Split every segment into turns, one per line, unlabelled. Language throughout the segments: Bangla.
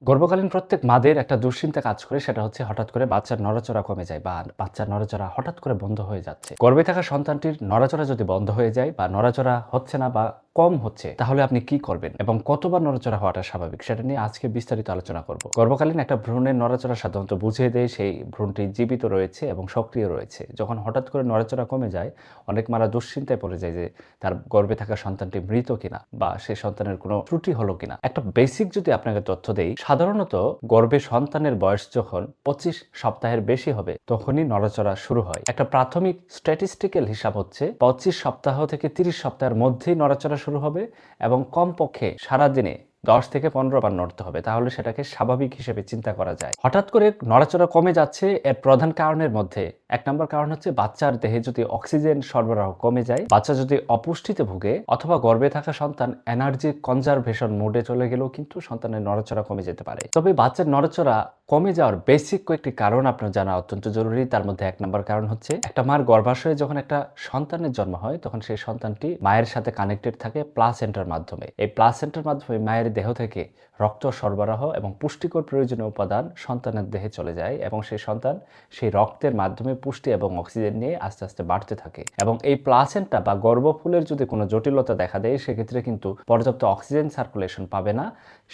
গর্ভকালীন প্রত্যেক মাদের একটা দুশ্চিন্তা কাজ করে, সেটা হচ্ছে হঠাৎ করে বাচ্চার নড়াচড়া কমে যায় বা বাচ্চার নড়াচড়া হঠাৎ করে বন্ধ হয়ে যাচ্ছে। গর্ভে থাকা সন্তানটির নড়াচড়া যদি বন্ধ হয়ে যায় বা নড়াচড়া হচ্ছে না বা কম হচ্ছে, তাহলে আপনি কি করবেন এবং কতবার নড়াচড়া হওয়াটা স্বাভাবিক, সেটা নিয়ে আজকে বিস্তারিত আলোচনা করব। গর্ভকালীন একটা ভ্রূণের নড়াচড়া সাধারণত বুঝিয়ে দেয় সেই ভ্রূণটি জীবিত রয়েছে এবং সক্রিয় রয়েছে। যখন হঠাৎ করে নড়াচড়া কমে যায়, অনেক মারা দুশ্চিন্তায় পড়ে যায় যে তার গর্ভে থাকা সন্তানটি মৃত কিনা বা সেই সন্তানের কোনো ত্রুটি হলো কিনা। একটা বেসিক যদি আপনাকে তথ্য দেই, সাধারণত গর্ভে সন্তানের বয়স যখন 25 সপ্তাহের বেশি হবে তখনই নড়াচড়া শুরু হয়। একটা প্রাথমিক স্ট্যাটিস্টিক্যাল হিসাব হচ্ছে 25 সপ্তাহ থেকে 30 সপ্তাহের মধ্যেই নড়াচড়া শুরু হবে এবং কমপক্ষে সারাদিনে 10 থেকে 15 বার নড়তে হবে, তাহলে সেটাকে স্বাভাবিক হিসেবে চিন্তা করা যায়। হঠাৎ করে নড়াচড়া কমে যাচ্ছে, এর প্রধান কারণের মধ্যে 1 নম্বর কারণ হচ্ছে বাচ্চার দেহে যদি অক্সিজেন সরবরাহ কমে যায়, বাচ্চা যদি অপুষ্টিতে ভুগে অথবা গর্ভে থাকা সন্তান এনার্জি কনজারভেশন মোডে চলে গেলেও কিন্তু সন্তানের নড়াচড়া কমে যেতে পারে। তবে বাচ্চার নড়াচড়া কমে যাওয়ার বেসিক কয়েকটি কারণ আপনার জানা অত্যন্ত জরুরি। তার মধ্যে 1 নম্বর কারণ হচ্ছে একটা মার গর্ভাশয়ে যখন একটা সন্তানের জন্ম হয় তখন সেই সন্তানটি মায়ের সাথে কানেক্টেড থাকে প্লাসেন্টার মাধ্যমে। এই প্লাসেন্টার মাধ্যমে মায়ের দেহ থেকে রক্ত সরবরাহ এবং পুষ্টিকর প্রয়োজনীয় উপাদান সন্তানের দেহে চলে যায় এবং সেই সন্তান সেই রক্তের মাধ্যমে পুষ্টি এবং অক্সিজেন নিয়ে আস্তে আস্তে বাড়তে থাকে। এবং এই প্লাসেন্টা বা গর্ভফুলের যদি কোনো জটিলতা দেখা দেয়, সেক্ষেত্রে কিন্তু পর্যাপ্ত অক্সিজেন সার্কুলেশন পাবে না,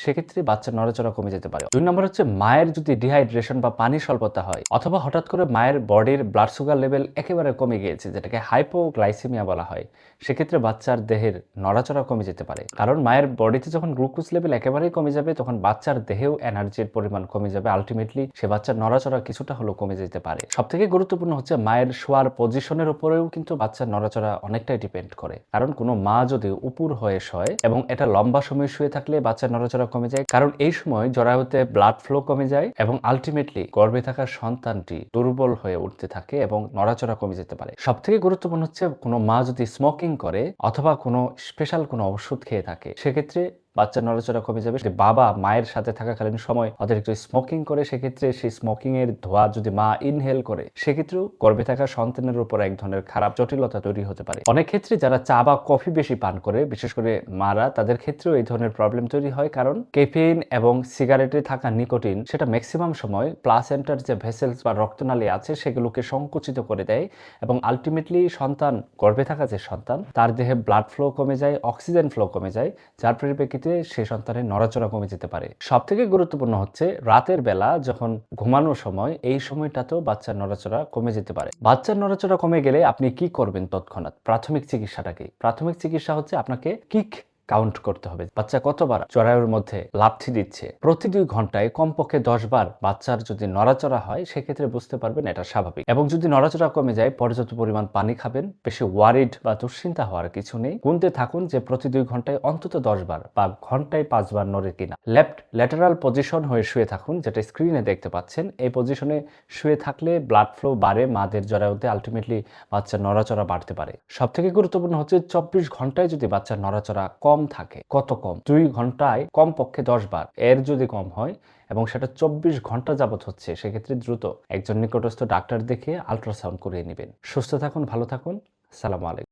সেক্ষেত্রে বাচ্চার নড়াচড়া কমে যেতে পারে। 2 নম্বর হচ্ছে মায়ের যদি ডিহাইড্রেশন বা পানি স্বল্পতা হয় অথবা হঠাৎ করে মায়ের বডির ব্লাড সুগার লেভেল একেবারে কমে গিয়েছে, যেটাকে হাইপোগ্লাইসেমিয়া বলা হয়, সেক্ষেত্রে বাচ্চার দেহের নড়াচড়া কমে যেতে পারে। কারণ মায়ের বডিতে যখন গ্লুকোজ লেভেল একেবারেই কমে যাবে তখন বাচ্চার দেহেও এনার্জির পরিমাণ কমে যাবে, আলটিমেটলি সে বাচ্চার নড়াচড়া কিছুটা হলেও কমে যেতে পারে। সবথেকে গুরুত্বপূর্ণ হচ্ছে মায়ের শোয়ার পজিশনের উপরেও কিন্তু বাচ্চার নড়াচড়া অনেকটাই ডিপেন্ড করে। কারণ কোনো মা যদি উপর হয়ে শোয় এবং এটা লম্বা সময় শুয়ে থাকলে বাচ্চার নড়াচড়া কমে যায়, কারণ এই সময় জরায়ুতে ব্লাড ফ্লো কমে যায় এবং আলটিমেটলি গর্ভে থাকা সন্তানটি দুর্বল হয়ে উঠতে থাকে এবং নড়াচড়া কমে যেতে পারে। সবথেকে গুরুত্বপূর্ণ হচ্ছে কোনো মা যদি স্মোকিং করে অথবা কোনো স্পেশাল কোনো ওষুধ খেয়ে থাকে, সেক্ষেত্রে বাচ্চার নড়াচড়া কমে যাবে। বাবা মায়ের সাথে থাকাকালীন সময় অতিরিক্ত স্মোকিং করে, সেক্ষেত্রে সেই স্মোকিং এর ধোঁয়া যদি মা ইনহেল করে, সেক্ষেত্রেও গর্ভে থাকা সন্তানের উপর এক ধরনের খারাপ জটিলতা তৈরি হতে পারে। অনেক ক্ষেত্রে যারা চা বা কফি বেশি পান করে, বিশেষ করে মারা, তাদের ক্ষেত্রেও এই ধরনের প্রবলেম তৈরি হয়, কারণ ক্যাফেইন এবং সিগারেটে থাকা নিকোটিন সেটা ম্যাক্সিমাম সময় প্লাসেন্টার যে ভেসেলস বা রক্তনালী আছে সেগুলোকে সংকুচিত করে দেয় এবং আলটিমেটলি সন্তান, গর্ভে থাকা যে সন্তান, তার দেহে ব্লাড ফ্লো কমে যায়, অক্সিজেন ফ্লো কমে যায়, যার পরিপ্রেক্ষিতে সেই সন্তানের নড়াচড়া কমে যেতে পারে। সবথেকে গুরুত্বপূর্ণ হচ্ছে রাতের বেলা যখন ঘুমানোর সময়, এই সময়টাতেও বাচ্চার নড়াচড়া কমে যেতে পারে। বাচ্চার নড়াচড়া কমে গেলে আপনি কি করবেন তৎক্ষণাৎ? প্রাথমিক চিকিৎসাটা কি? প্রাথমিক চিকিৎসা হচ্ছে আপনাকে কিক কাউন্ট করতে হবে। বাচ্চা কতবার জরায়ুর মধ্যে লাথি দিচ্ছে। প্রতি 2 ঘন্টায় কমপক্ষে 10 বার বাচ্চার যদি নড়াচড়া হয়, সেক্ষেত্রে বুঝতে পারবেন এটা স্বাভাবিক। এবং যদি নড়াচড়া কমে যায়, পর্যাপ্ত পরিমাণ পানি খাবেন। বেশি ওয়ারিড বা দুশ্চিন্তা হওয়ার কিছু নেই। গুনতে থাকুন যে প্রতি 2 ঘন্টায় অন্তত 10 বার বা ঘন্টায় 5 বার নড়ে কিনা। লেফট ল্যাটারাল পজিশন হয়ে শুয়ে থাকুন, যেটা স্ক্রিনে দেখতে পাচ্ছেন। এই পজিশনে শুয়ে থাকলে ব্লাড ফ্লো বাড়ে মাদের জরায়ুতে, আলটিমেটলি বাচ্চার নড়াচড়া বাড়তে পারে। সবথেকে গুরুত্বপূর্ণ হচ্ছে 24 ঘন্টায় যদি বাচ্চার নড়াচড়া কম থাকে, কত কম? 2 ঘন্টায় কমপক্ষে 10 বার, এর যদি কম হয় এবং সেটা 24 ঘন্টা যাবত হচ্ছে, সেক্ষেত্রে দ্রুত একজন নিকটস্থ ডাক্তার দেখিয়ে আল্ট্রাসাউন্ড করিয়ে নেবেন। সুস্থ থাকুন, ভালো থাকুন। আসসালামু আলাইকুম।